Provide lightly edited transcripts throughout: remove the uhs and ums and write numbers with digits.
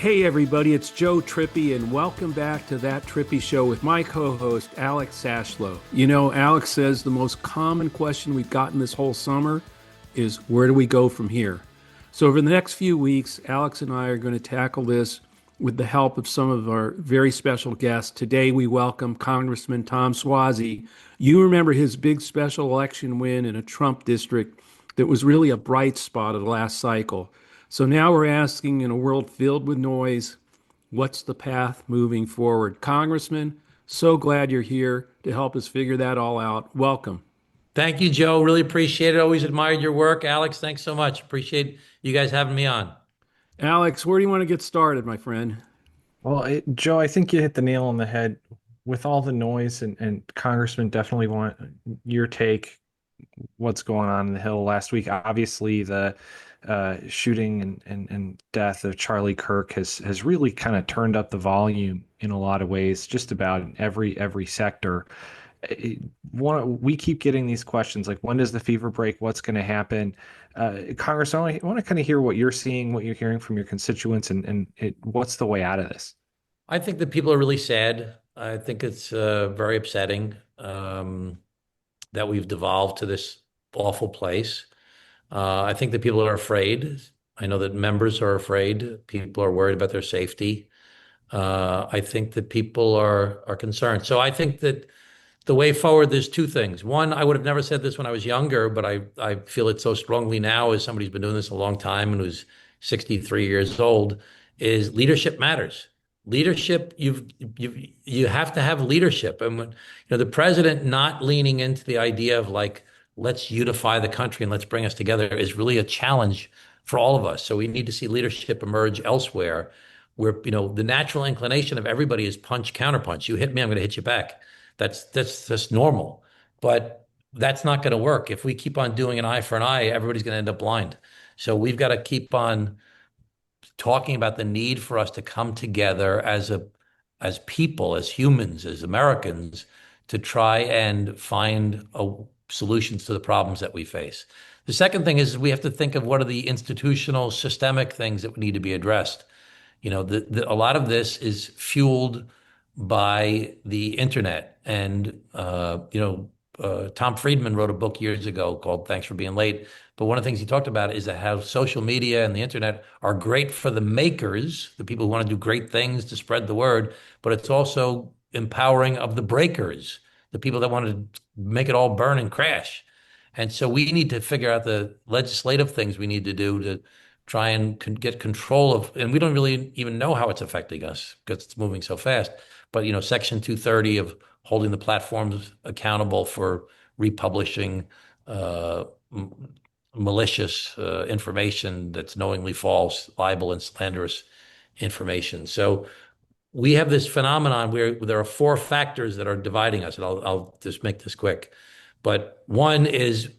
Hey everybody, it's Joe Trippi, and welcome back to That Trippi Show with my co-host, Alex Sashlow. You know, Alex says the most common question we've gotten this whole summer is, where do we go from here? So over the next few weeks, Alex and I are going to tackle this with the help of some of our very special guests. Today we welcome Congressman Tom Suozzi. You remember his big special election win in a Trump district that was really a bright spot of the last cycle. So now we're asking, in a world filled with noise, what's the path moving forward? Congressman, so glad you're here to help us figure that all out. Welcome. Thank you, Joe. Really appreciate it. Always admired your work. Alex, thanks so much. Appreciate you guys having me on. Alex, where do you want to get started, my friend? Joe, I think you hit the nail on the head with all the noise, and Congressman definitely want your take. What's going on in the Hill last week? Obviously, the shooting and death of Charlie Kirk has really kind of turned up the volume in a lot of ways, just about in every sector. We keep getting these questions like, when does the fever break? What's going to happen? Congress, I want to kind of hear what you're seeing, what you're hearing from your constituents, and what's the way out of this? I think that people are really sad. I think it's very upsetting that we've devolved to this awful place. I think that people are afraid. I know that members are afraid. People are worried about their safety. I think that people are concerned. So I think that the way forward, there's two things. One, I would have never said this when I was younger, but I feel it so strongly now as somebody who's been doing this a long time and who's 63 years old, is leadership matters. Leadership, you have to have leadership. And when, the president not leaning into the idea of like, let's unify the country and let's bring us together is really a challenge for all of us. So we need to see leadership emerge elsewhere where, the natural inclination of everybody is punch, counterpunch. You hit me, I'm going to hit you back. That's just normal. But that's not going to work. If we keep on doing an eye for an eye, everybody's going to end up blind. So we've got to keep on talking about the need for us to come together as people, as humans, as Americans, to try and find solutions to the problems that we face. The second thing is we have to think of what are the institutional, systemic things that need to be addressed. A lot of this is fueled by the internet. And, Tom Friedman wrote a book years ago called Thanks for Being Late. But one of the things he talked about is that how social media and the internet are great for the makers, the people who want to do great things to spread the word, but it's also empowering of the breakers, the people that want to make it all burn and crash. And so we need to figure out the legislative things we need to do to try and get control of, and we don't really even know how it's affecting us because it's moving so fast. But, Section 230 of holding the platforms accountable for republishing malicious information that's knowingly false, libel, and slanderous information. So we have this phenomenon where there are four factors that are dividing us, and I'll just make this quick. But one is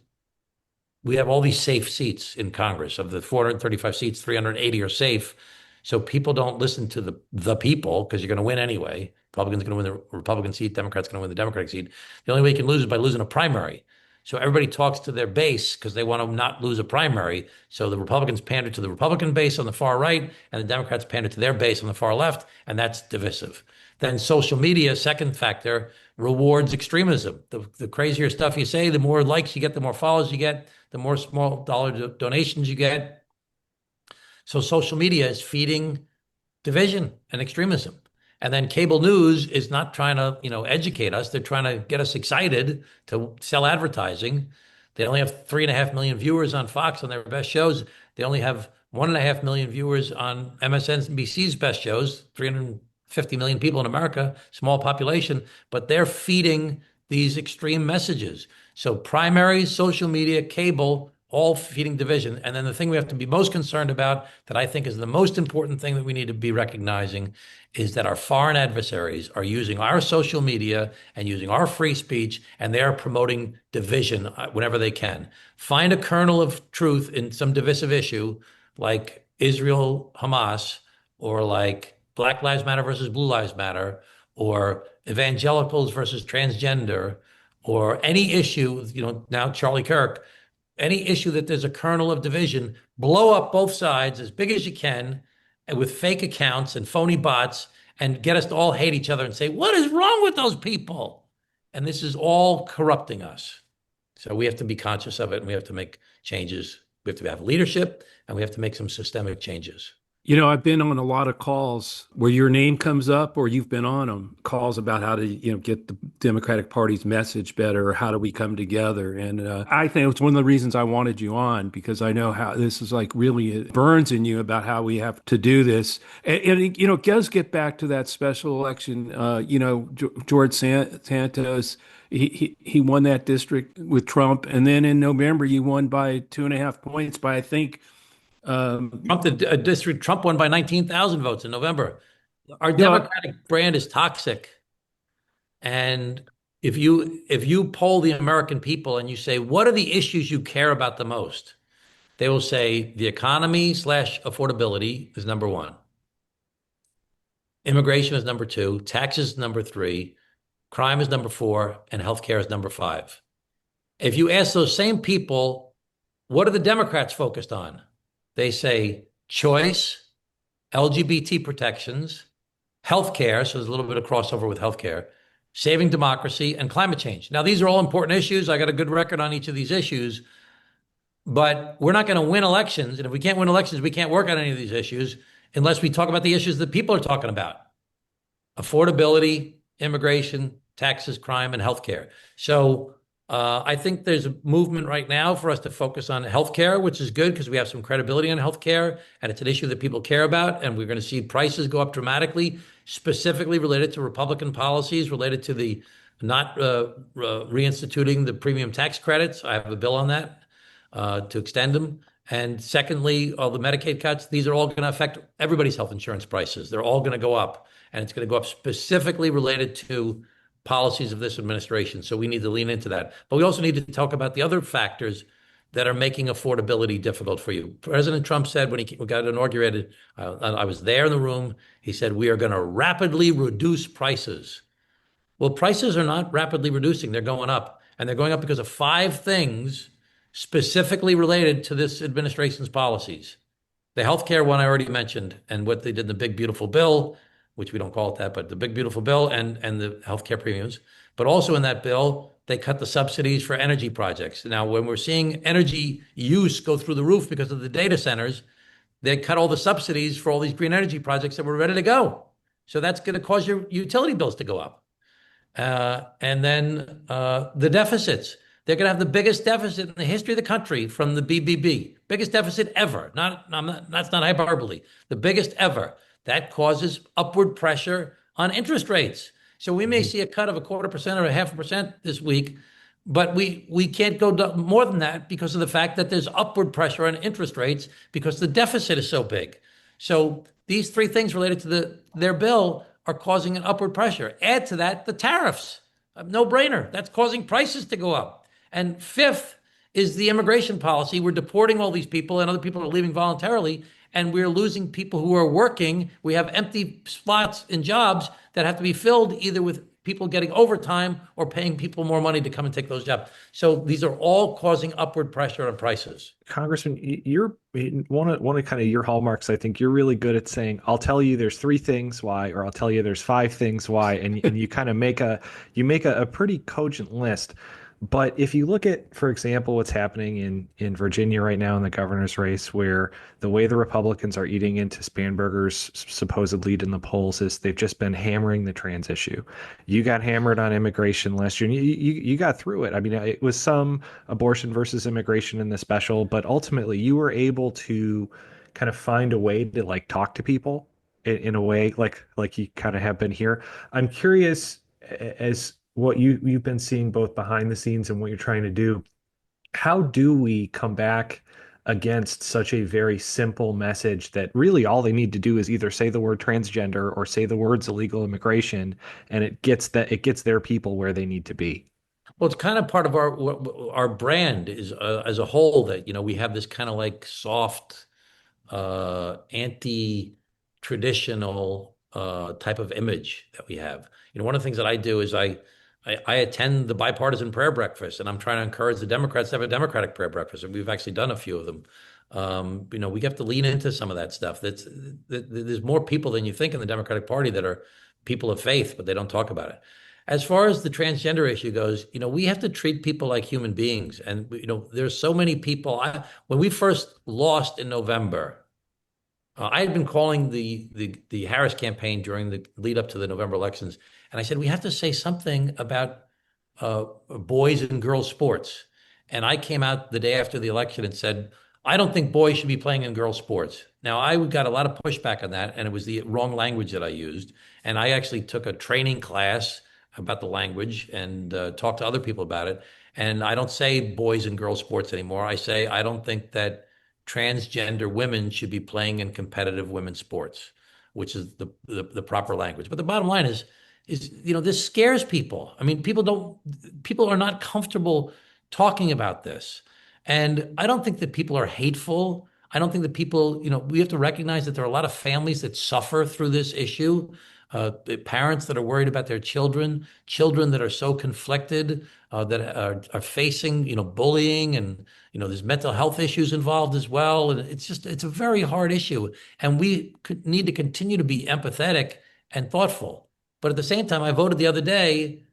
we have all these safe seats in Congress. Of the 435 seats, 380 are safe. So people don't listen to the people because you're going to win anyway. Republicans going to win the Republican seat, Democrats going to win the Democratic seat. The only way you can lose is by losing a primary. So everybody talks to their base because they want to not lose a primary. So the Republicans pander to the Republican base on the far right, and the Democrats pander to their base on the far left, and that's divisive. Then social media, second factor, rewards extremism. The crazier stuff you say, the more likes you get, the more followers you get, the more small dollar donations you get. So social media is feeding division and extremism. And then cable news is not trying to, educate us. They're trying to get us excited to sell advertising. They only have 3.5 million viewers on Fox on their best shows. They only have 1.5 million viewers on MSNBC's best shows, 350 million people in America, small population, but they're feeding these extreme messages. So primaries, social media, cable, all feeding division. And then the thing we have to be most concerned about, that I think is the most important thing that we need to be recognizing, is that our foreign adversaries are using our social media and using our free speech, and they are promoting division whenever they can. Find a kernel of truth in some divisive issue like Israel, Hamas, or like Black Lives Matter versus Blue Lives Matter, or evangelicals versus transgender, or any issue, now Charlie Kirk, any issue that there's a kernel of division, blow up both sides as big as you can and with fake accounts and phony bots and get us to all hate each other and say, what is wrong with those people? And this is all corrupting us. So we have to be conscious of it, and we have to make changes. We have to have leadership, and we have to make some systemic changes. You know, I've been on a lot of calls where your name comes up, or you've been on them, calls about how to, get the Democratic Party's message better, or how do we come together. And I think it's one of the reasons I wanted you on, because I know how this is like really, it burns in you about how we have to do this. And it does get back to that special election. George Santos, he won that district with Trump. And then in November, you won by 2.5 points by, I think, Trump won by 19,000 votes in November. Our you know, Democratic brand is toxic. And if you poll the American people and you say, what are the issues you care about the most? They will say the economy / affordability is number one. Immigration is number two. Taxes is number three. Crime is number four. And healthcare is number five. If you ask those same people, what are the Democrats focused on? They say choice, LGBT protections, healthcare. So there's a little bit of crossover with healthcare, saving democracy, and climate change. Now, these are all important issues. I got a good record on each of these issues, but we're not going to win elections. And if we can't win elections, we can't work on any of these issues unless we talk about the issues that people are talking about: affordability, immigration, taxes, crime, and healthcare. So I think there's a movement right now for us to focus on healthcare, which is good because we have some credibility in healthcare, and it's an issue that people care about. And we're going to see prices go up dramatically, specifically related to Republican policies related to the not reinstituting the premium tax credits. I have a bill on that to extend them. And secondly, all the Medicaid cuts, these are all going to affect everybody's health insurance prices. They're all going to go up, and it's going to go up specifically related to policies of this administration. So we need to lean into that. But we also need to talk about the other factors that are making affordability difficult for you. President Trump said when he got inaugurated, I was there in the room, he said, we are going to rapidly reduce prices. Well, prices are not rapidly reducing. They're going up. And they're going up because of 5 things specifically related to this administration's policies. The healthcare one I already mentioned, and what they did in the big, beautiful bill, which we don't call it that, but the big, beautiful bill, and the healthcare premiums. But also in that bill, they cut the subsidies for energy projects. Now, when we're seeing energy use go through the roof because of the data centers, they cut all the subsidies for all these green energy projects that were ready to go. So that's going to cause your utility bills to go up. And then the deficits. They're going to have the biggest deficit in the history of the country from the BBB. Biggest deficit ever. That's not hyperbole. The biggest ever. That causes upward pressure on interest rates. So we may see a cut of 0.25% or 0.5% this week, but we can't go more than that because of the fact that there's upward pressure on interest rates because the deficit is so big. So these 3 things related to their bill are causing an upward pressure. Add to that the tariffs. No brainer. That's causing prices to go up. And 5th is the immigration policy. We're deporting all these people, and other people are leaving voluntarily, and we're losing people who are working. We have empty spots in jobs that have to be filled either with people getting overtime or paying people more money to come and take those jobs. So these are all causing upward pressure on prices. Congressman, you're one of kind of your hallmarks. I think you're really good at saying, "I'll tell you there's 3 things why," or "I'll tell you there's 5 things why," and you kind of make a pretty cogent list. But if you look at, for example, what's happening in Virginia right now in the governor's race, where the way the Republicans are eating into Spanberger's supposed lead in the polls is they've just been hammering the trans issue. You got hammered on immigration last year, and you got through it. I mean, it was some abortion versus immigration in the special, but ultimately you were able to kind of find a way to like talk to people in a way like you kind of have been here. I'm curious as what you've been seeing both behind the scenes and what you're trying to do. How do we come back against such a very simple message that really all they need to do is either say the word transgender or say the words illegal immigration, and it gets their people where they need to be? Well, it's kind of part of our brand is as a whole that, we have this kind of like soft, anti-traditional type of image that we have. One of the things that I do is I attend the bipartisan prayer breakfast, and I'm trying to encourage the Democrats to have a Democratic prayer breakfast. And we've actually done a few of them. We have to lean into some of that stuff. There's more people than you think in the Democratic Party that are people of faith, but they don't talk about it. As far as the transgender issue goes, we have to treat people like human beings. And, there's so many people. When we first lost in November, I had been calling the Harris campaign during the lead up to the November elections, and I said we have to say something about boys and girls sports. And I came out the day after the election and said, I don't think boys should be playing in girls sports. Now, I got a lot of pushback on that, and it was the wrong language that I used. And I actually took a training class about the language and talked to other people about it. And I don't say boys and girls sports anymore. I say I don't think that transgender women should be playing in competitive women's sports, which is the proper language. But the bottom line is this scares people. I mean, people are not comfortable talking about this. And I don't think that people are hateful. I don't think that people, we have to recognize that there are a lot of families that suffer through this issue. Parents that are worried about their children that are so conflicted, that are facing, bullying, and, there's mental health issues involved as well. And it's a very hard issue. And we need to continue to be empathetic and thoughtful. But at the same time, I voted the other day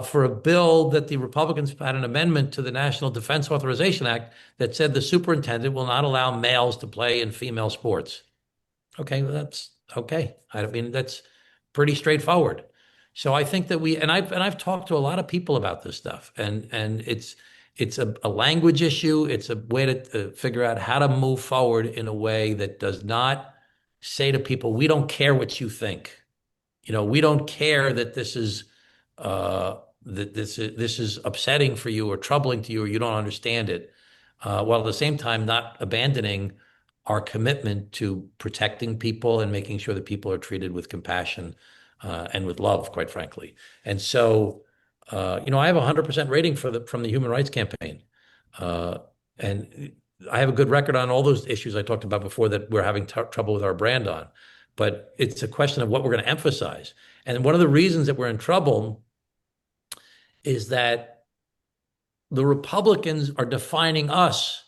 for a bill that the Republicans had an amendment to the National Defense Authorization Act that said the superintendent will not allow males to play in female sports. Okay, well, that's okay. I mean, that's pretty straightforward. So I think that I've talked to a lot of people about this stuff, and it's a language issue. It's a way to figure out how to move forward in a way that does not say to people, we don't care what you think. We don't care that this is upsetting for you or troubling to you, or you don't understand it, while at the same time not abandoning our commitment to protecting people and making sure that people are treated with compassion and with love, quite frankly. And so, I have a 100% rating from the Human Rights Campaign, and I have a good record on all those issues I talked about before that we're having trouble with our brand on. But it's a question of what we're going to emphasize. And one of the reasons that we're in trouble is that the Republicans are defining us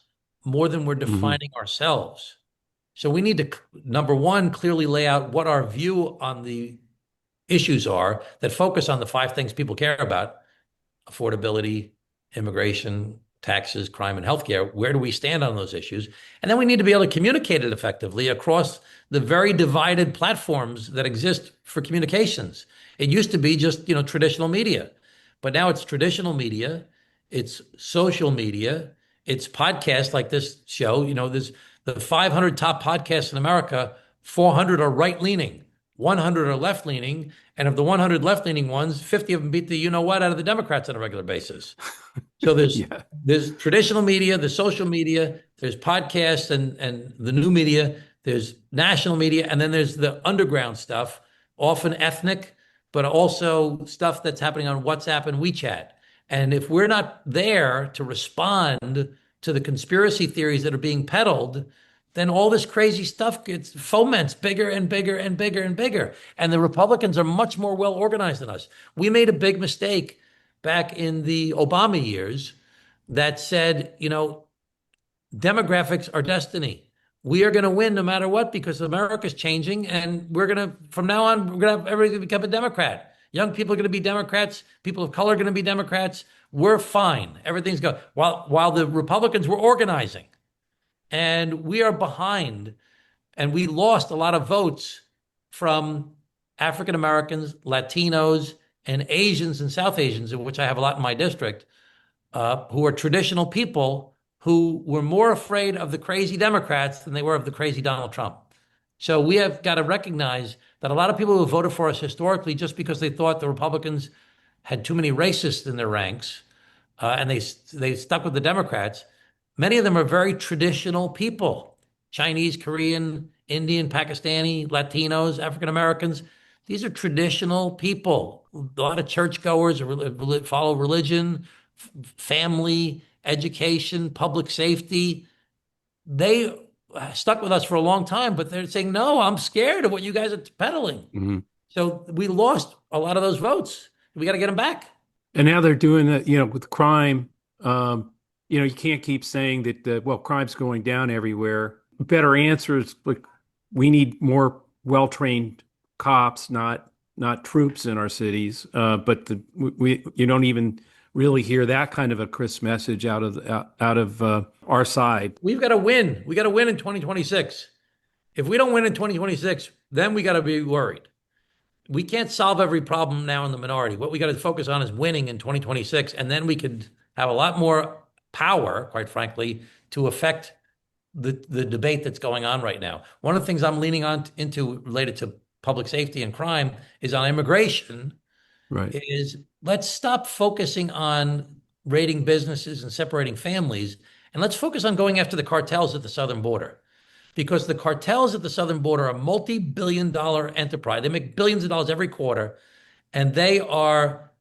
more than we're defining ourselves. So we need to, number one, clearly lay out what our view on the issues are that focus on the 5 things people care about: affordability, immigration, taxes, crime, and healthcare. Where do we stand on those issues? And then we need to be able to communicate it effectively across the very divided platforms that exist for communications. It used to be just, traditional media, but now it's traditional media, it's social media, it's podcasts like this show. There's the 500 top podcasts in America, 400 are right-leaning, 100 are left-leaning, and of the 100 left-leaning ones, 50 of them beat the you-know-what out of the Democrats on a regular basis. So there's traditional media, the social media, there's podcasts and the new media, there's national media, and then there's the underground stuff, often ethnic, but also stuff that's happening on WhatsApp and WeChat. And if we're not there to respond to the conspiracy theories that are being peddled, then all this crazy stuff foments bigger and bigger and bigger and bigger. And the Republicans are much more well organized than us. We made a big mistake back in the Obama years that said, demographics are destiny. We are going to win no matter what because America's changing, and from now on, we're going to have everybody become a Democrat. Young people are going to be Democrats. People of color are going to be Democrats. We're fine. Everything's good. While the Republicans were organizing, and we are behind, and we lost a lot of votes from African Americans, Latinos, and Asians and South Asians, of which I have a lot in my district, who are traditional people who were more afraid of the crazy Democrats than they were of the crazy Donald Trump. So we have got to recognize that a lot of people who voted for us historically just because they thought the Republicans had too many racists in their ranks, and they stuck with the Democrats, many of them are very traditional people: Chinese, Korean, Indian, Pakistani, Latinos, African Americans. These are traditional people. A lot of churchgoers follow religion, family, education, public safety. They stuck with us for a long time, but they're saying, no, I'm scared of what you guys are peddling. So we lost a lot of those votes. We got to get them back. And now they're doing that, with crime. You can't keep saying that, well, crime's going down everywhere. Better answers, like we need more well-trained cops, not troops in our cities. But you don't even really hear that kind of a crisp message out of our side. We've got to win. We got to win in 2026. If we don't win in 2026, then we got to be worried. We can't solve every problem now in the minority. What we got to focus on is winning in 2026, and then we could have a lot more power, quite frankly, to affect the debate that's going on right now. One of the things I'm leaning on into related to public safety and crime is on immigration. Right. Is let's stop focusing on raiding businesses and separating families, and let's focus on going after the cartels at the southern border. Because the cartels at the southern border are a multi-billion dollar enterprise. They make billions of dollars every quarter, and they are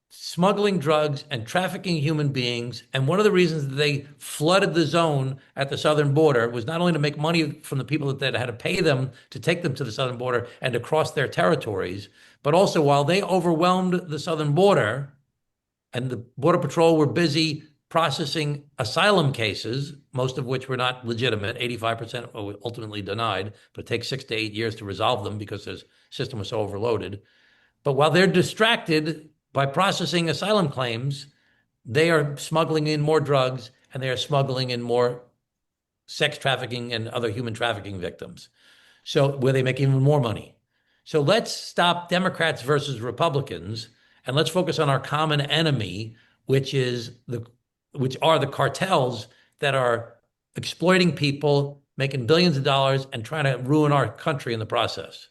smuggling drugs and trafficking human beings. And one of the reasons that they flooded the zone at the southern border was not only to make money from the people that had to pay them to take them to the southern border and to cross their territories, but also while they overwhelmed the southern border and the Border Patrol were busy processing asylum cases, most of which were not legitimate. 85% were ultimately denied, but it takes 6 to 8 years to resolve them because the system was so overloaded. But while they're distracted by processing asylum claims, they are smuggling in more drugs and they are smuggling in more sex trafficking and other human trafficking victims. So where they make even more money. So let's stop Democrats versus Republicans and let's focus on our common enemy, which are the cartels that are exploiting people, making billions of dollars, and trying to ruin our country in the process.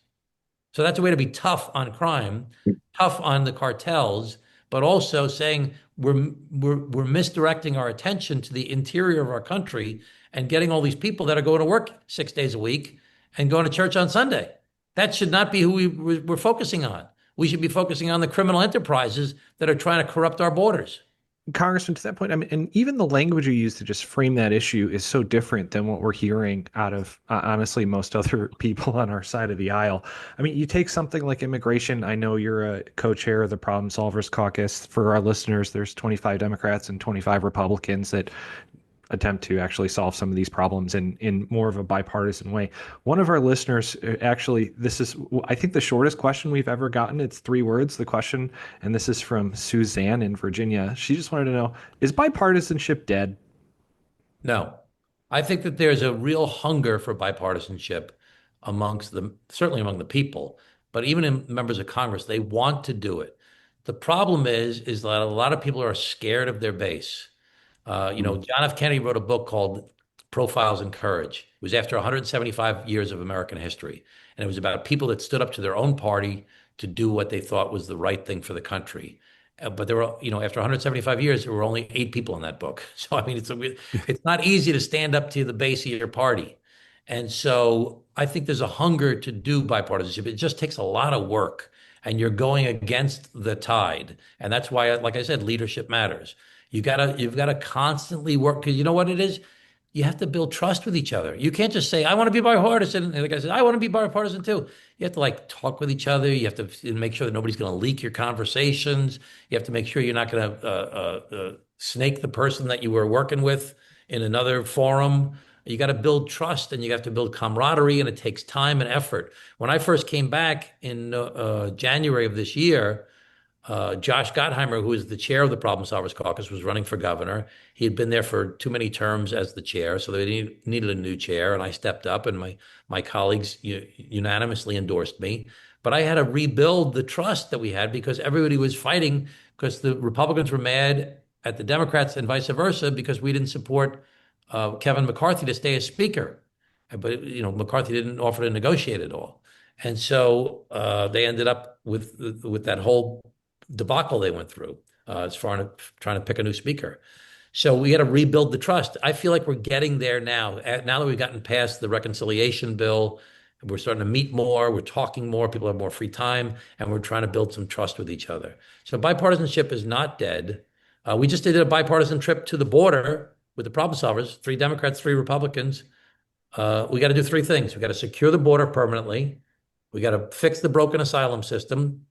So that's a way to be tough on crime, tough on the cartels, but also saying we're misdirecting our attention to the interior of our country and getting all these people that are going to work 6 days a week and going to church on Sunday. That should not be who we're focusing on. We should be focusing on the criminal enterprises that are trying to corrupt our borders. Congressman, to that point, I mean, and even the language you use to just frame that issue is so different than what we're hearing out of, honestly, most other people on our side of the aisle. I mean, you take something like immigration. I know you're a co-chair of the Problem Solvers Caucus. For our listeners, there's 25 Democrats and 25 Republicans that attempt to actually solve some of these problems in more of a bipartisan way. One of our listeners, actually, this is, I think, the shortest question we've ever gotten. It's 3 words, the question, and this is from Suzanne in Virginia. She just wanted to know, is bipartisanship dead? No. I think that there's a real hunger for bipartisanship certainly among the people, but even in members of Congress, they want to do it. The problem is that a lot of people are scared of their base. John F. Kennedy wrote a book called Profiles in Courage. It was after 175 years of American history. And it was about people that stood up to their own party to do what they thought was the right thing for the country. But there were, after 175 years, there were only 8 people in that book. So, I mean, it's not easy to stand up to the base of your party. And so I think there's a hunger to do bipartisanship. It just takes a lot of work and you're going against the tide. And that's why, like I said, leadership matters. You've got to constantly work because you know what it is? You have to build trust with each other. You can't just say, I want to be bipartisan. And the guy says, I want to be bipartisan too. You have to talk with each other. You have to make sure that nobody's going to leak your conversations. You have to make sure you're not going to snake the person that you were working with in another forum. You got to build trust and you have to build camaraderie, and it takes time and effort. When I first came back in January of this year, Josh Gottheimer, who is the chair of the Problem Solvers Caucus, was running for governor. He had been there for too many terms as the chair, so they needed a new chair, and I stepped up, and my colleagues unanimously endorsed me. But I had to rebuild the trust that we had because everybody was fighting because the Republicans were mad at the Democrats and vice versa because we didn't support Kevin McCarthy to stay as speaker. But McCarthy didn't offer to negotiate at all, and so they ended up with that whole debacle they went through as far as trying to pick a new speaker. So we had to rebuild the trust. I feel like we're getting there now. Now that we've gotten past the reconciliation bill, we're starting to meet more, we're talking more, people have more free time, and we're trying to build some trust with each other. So bipartisanship is not dead. We just did a bipartisan trip to the border with the problem solvers, 3 Democrats, 3 Republicans. We got to do 3 things. We got to secure the border permanently. We got to fix the broken asylum system.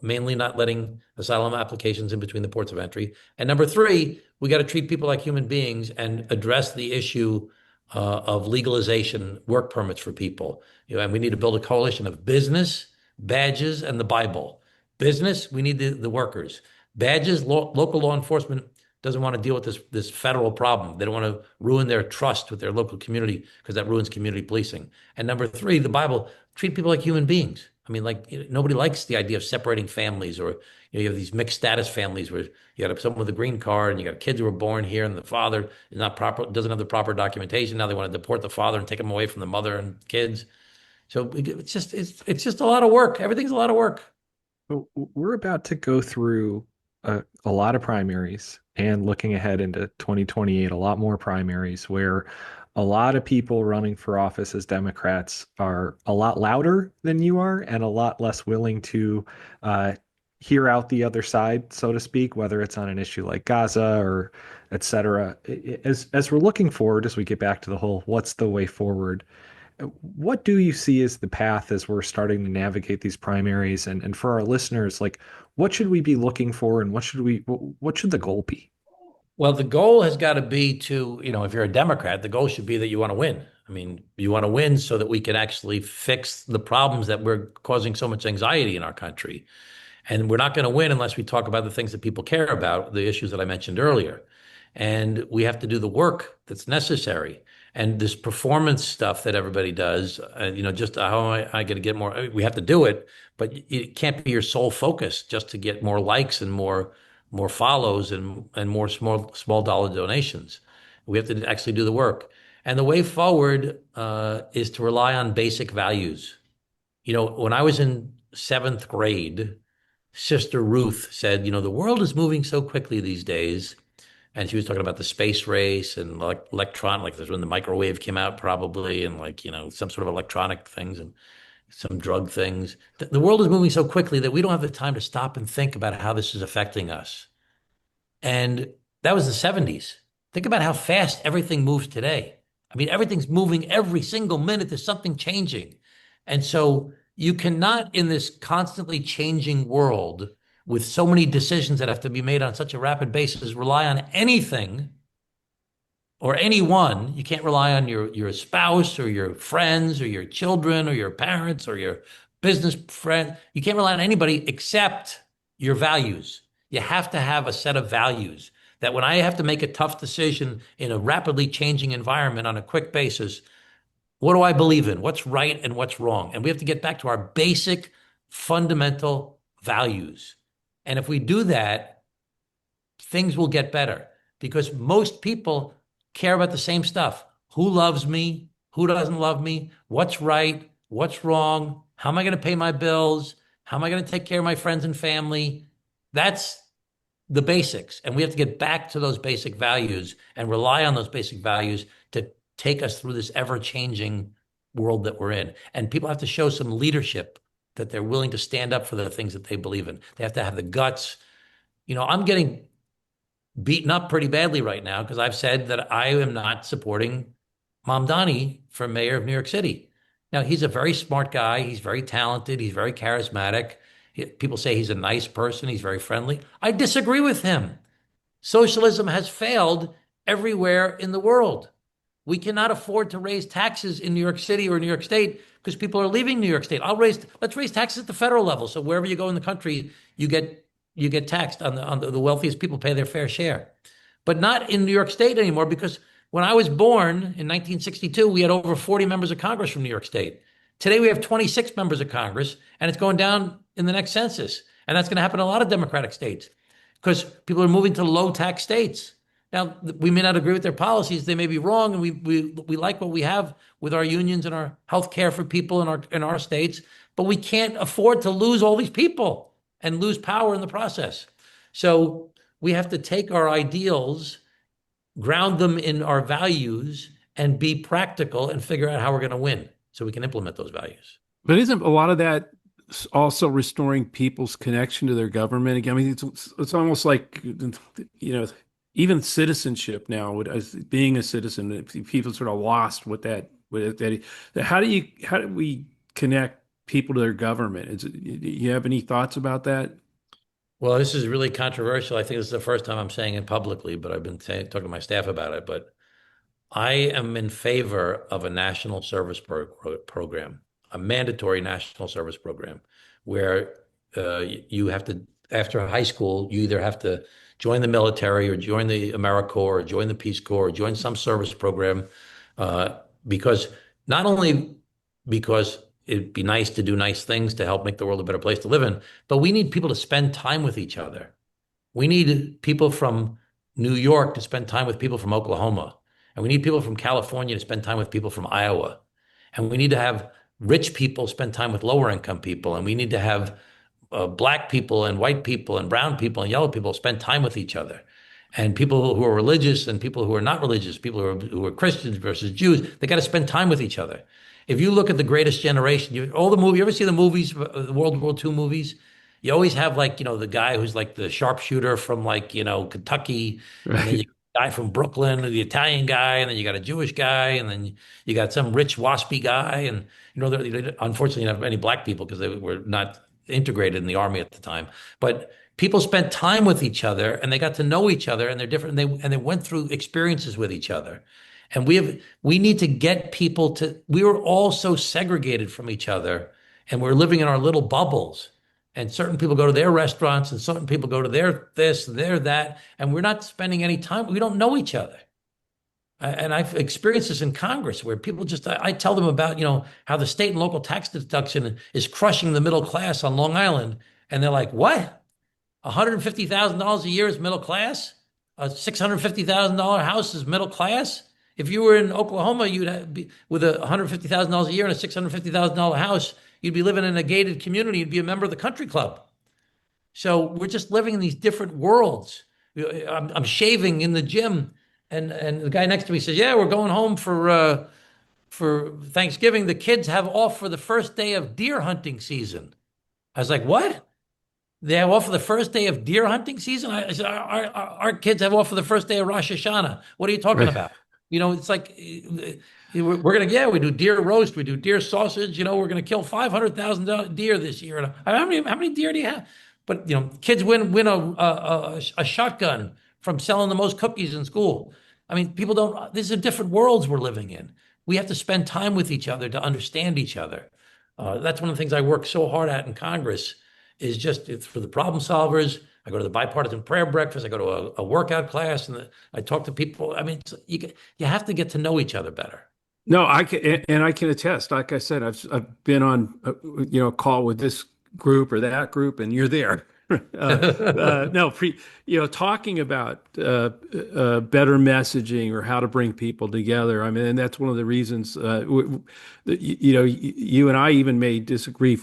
mainly not letting asylum applications in between the ports of entry. And number three, we got to treat people like human beings and address the issue of legalization work permits for people. And we need to build a coalition of business, badges, and the Bible. Business, we need the workers. Badges, local law enforcement doesn't want to deal with this federal problem. They don't want to ruin their trust with their local community because that ruins community policing. And number three, the Bible, treat people like human beings. I mean, like nobody likes the idea of separating families, or you have these mixed status families where you got someone with a green card and you got kids who were born here and the father is not proper, doesn't have the proper documentation. Now they want to deport the father and take him away from the mother and kids. So it's just a lot of work. Everything's a lot of work. We're about to go through a lot of primaries and looking ahead into 2028, a lot more primaries where a lot of people running for office as Democrats are a lot louder than you are and a lot less willing to hear out the other side, so to speak, whether it's on an issue like Gaza or et cetera. As we're looking forward, as we get back to the whole what's the way forward, what do you see as the path as we're starting to navigate these primaries? And for our listeners, like what should we be looking for and what should the goal be? Well, the goal has got to be to, if you're a Democrat, the goal should be that you want to win. I mean, you want to win so that we can actually fix the problems that we're causing so much anxiety in our country. And we're not going to win unless we talk about the things that people care about, the issues that I mentioned earlier. And we have to do the work that's necessary. And this performance stuff that everybody does, just how am I going to get more? We have to do it, but it can't be your sole focus just to get more likes and more follows and more small dollar donations. We have to actually do the work. And the way forward is to rely on basic values. When I was in seventh grade, Sister Ruth said, the world is moving so quickly these days. And she was talking about the space race and like this when the microwave came out probably, and some sort of electronic things and some drug things. The world is moving so quickly that we don't have the time to stop and think about how this is affecting us. And that was the 70s. Think about how fast everything moves today. I mean, everything's moving every single minute. There's something changing. And so you cannot, in this constantly changing world with so many decisions that have to be made on such a rapid basis, rely on anything or anyone. You can't rely on your spouse or your friends or your children or your parents or your business friend. You can't rely on anybody except your values. You have to have a set of values that when I have to make a tough decision in a rapidly changing environment on a quick basis, what do I believe in? What's right and what's wrong? And we have to get back to our basic fundamental values. And if we do that, things will get better because most people care about the same stuff. Who loves me? Who doesn't love me? What's right? What's wrong? How am I going to pay my bills? How am I going to take care of my friends and family? That's the basics. And we have to get back to those basic values and rely on those basic values to take us through this ever-changing world that we're in. And people have to show some leadership that they're willing to stand up for the things that they believe in. They have to have the guts. I'm getting beaten up pretty badly right now because I've said that I am not supporting Mamdani for mayor of New York City. Now, he's a very smart guy. He's very talented. He's very charismatic. People say he's a nice person. He's very friendly. I disagree with him. Socialism has failed everywhere in the world. We cannot afford to raise taxes in New York City or New York State because people are leaving New York State. Let's raise taxes at the federal level. So wherever you go in the country, you get taxed on the wealthiest people pay their fair share. But not in New York State anymore, because when I was born in 1962, we had over 40 members of Congress from New York State. Today we have 26 members of Congress, and it's going down in the next census. And that's going to happen in a lot of Democratic states because people are moving to low tax states. Now, we may not agree with their policies. They may be wrong, and we like what we have with our unions and our health care for people in our states, but we can't afford to lose all these people and lose power in the process. So we have to take our ideals, ground them in our values, and be practical and figure out how we're going to win so we can implement those values. But isn't a lot of that also restoring people's connection to their government? Again, I mean, it's almost like, even citizenship now, as being a citizen, people sort of lost with that. How do we connect people to their government. You have any thoughts about that? Well, this is really controversial. I think this is the first time I'm saying it publicly, but I've been talking to my staff about it. But I am in favor of a national service program, a mandatory national service program, where you have to, after high school, you either have to join the military or join the AmeriCorps or join the Peace Corps or join some service program, because not only because it'd be nice to do nice things to help make the world a better place to live in, but we need people to spend time with each other. We need people from New York to spend time with people from Oklahoma. And we need people from California to spend time with people from Iowa. And we need to have rich people spend time with lower income people. And we need to have black people and white people and brown people and yellow people spend time with each other. And people who are religious and people who are not religious, people who are Christians versus Jews, they got to spend time with each other. If you look at The Greatest Generation, you ever see the movies, the World War II movies? You always have the guy who's like the sharpshooter from Kentucky, Right. and then you got a guy from Brooklyn, the Italian guy, and then you got a Jewish guy, and then you got some rich waspy guy, and unfortunately, you don't have any black people because they were not integrated in the army at the time. But people spent time with each other, and they got to know each other, and they're different, and they went through experiences with each other. And we need to get people to. We were all so segregated from each other, and we're living in our little bubbles. And certain people go to their restaurants, and certain people go to their this, their that, and we're not spending any time. We don't know each other. And I've experienced this in Congress, where people I tell them about how the state and local tax deduction is crushing the middle class on Long Island, and they're like, "What? $150,000 a year is middle class? A $650,000 house is middle class?" If you were in Oklahoma, you'd be with $150,000 a year and a $650,000 house. You'd be living in a gated community. You'd be a member of the country club. So we're just living in these different worlds. I'm shaving in the gym, and the guy next to me says, "Yeah, we're going home for Thanksgiving. The kids have off for the first day of deer hunting season." I was like, "What? They have off for the first day of deer hunting season?" I said, our kids have off for the first day of Rosh Hashanah. What are you talking about? It's like we do deer roast, we do deer sausage. We're gonna kill 500,000 deer this year. And how many deer do you have? But kids win a shotgun from selling the most cookies in school. I mean, people don't. These are different worlds we're living in. We have to spend time with each other to understand each other. That's one of the things I work so hard at in Congress. Is just it's for the problem solvers. I go to the bipartisan prayer breakfast. I go to a workout class, and I talk to people. I mean, you have to get to know each other better. No, I can attest. Like I said, I've been on a call with this group or that group, and you're there. No, talking about better messaging or how to bring people together. I mean, and that's one of the reasons. You and I even may disagree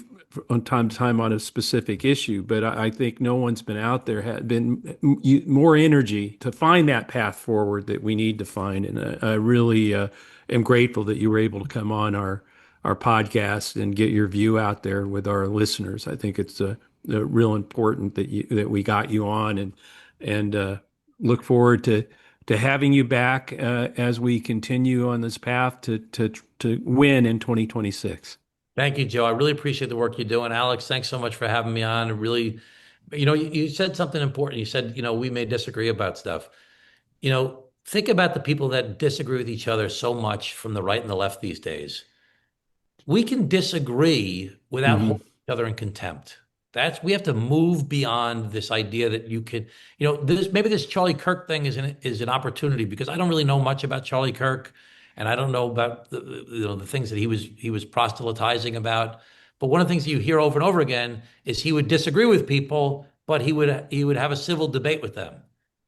on time to time on a specific issue, but I think no one's been out there had been more energy to find that path forward that we need to find. And I really am grateful that you were able to come on our podcast and get your view out there with our listeners. I think it's real important that we got you on, and look forward to having you back as we continue on this path to win in 2026. Thank you, Joe. I really appreciate the work you're doing. Alex, thanks so much for having me on. Really, you said something important. You said, we may disagree about stuff. Think about the people that disagree with each other so much from the right and the left these days. We can disagree without holding each other in contempt. We have to move beyond this idea that you could, maybe this Charlie Kirk thing is an opportunity, because I don't really know much about Charlie Kirk. And I don't know about the things that he was proselytizing about. But one of the things you hear over and over again is he would disagree with people, but he would have a civil debate with them.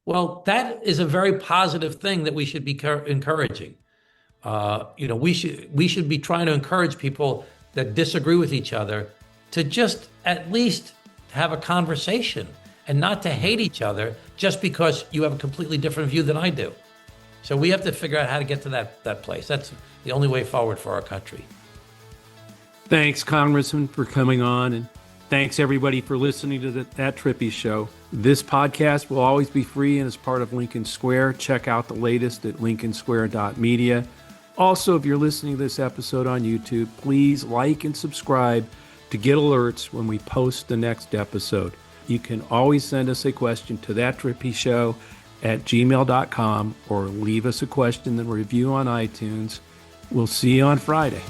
Well, that is a very positive thing that we should be encouraging. We should be trying to encourage people that disagree with each other to just at least have a conversation and not to hate each other just because you have a completely different view than I do. So we have to figure out how to get to that place. That's the only way forward for our country. Thanks, Congressman, for coming on, and thanks everybody for listening to That Trippi Show. This podcast will always be free and is part of Lincoln Square. Check out the latest at lincolnsquare.media. Also, if you're listening to this episode on YouTube, please like and subscribe to get alerts when we post the next episode. You can always send us a question to thattrippishow@gmail.com or leave us a question and review on iTunes. We'll see you on Friday.